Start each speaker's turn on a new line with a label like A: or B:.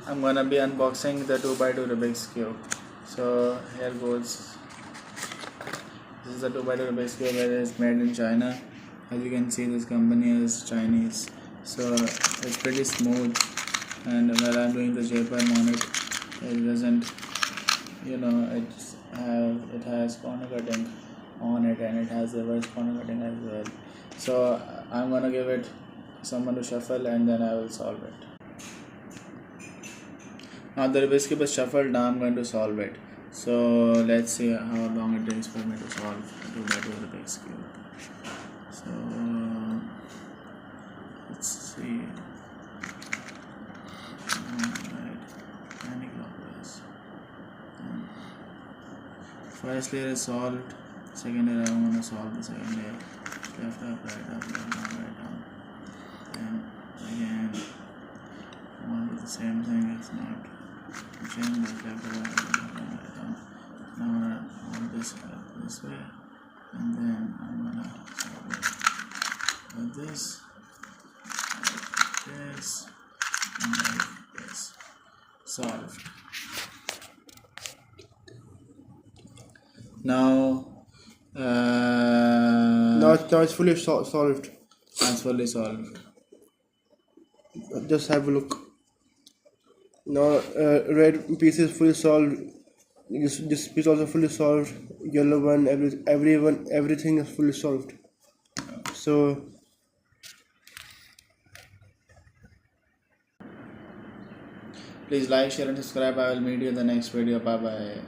A: I'm gonna be unboxing the 2x2 Rubik's Cube. So here goes. This is the 2x2 Rubik's Cube that is made in China. As you can see, this company is Chinese. So it's pretty smooth, and while I'm doing the J-perm on it, it doesn't, it has corner cutting on it, and it has reverse corner cutting as well. So I'm gonna give it someone to shuffle, and then I will solve it. Now the Rubik's Cube is shuffled. Now I'm going to solve it. So let's see how long it takes for me to solve the 2x2 Rubik's Cube. So let's see. Alright, anti-clockwise. First layer is solved. Second layer, I'm going to solve the second layer. Left up, right up, left down, right down. Then again, I want to do the same thing. It's not change that left up, right down. Now I want this this way, and then I'm gonna solve it like this, and like this. Solved. Now
B: Now it's fully solved.
A: it's fully solved.
B: Just have a look. Now red piece is fully solved. This piece also fully solved. Yellow one, everything is fully solved. So
A: Please like, share and subscribe. I will meet you in the next video. Bye bye.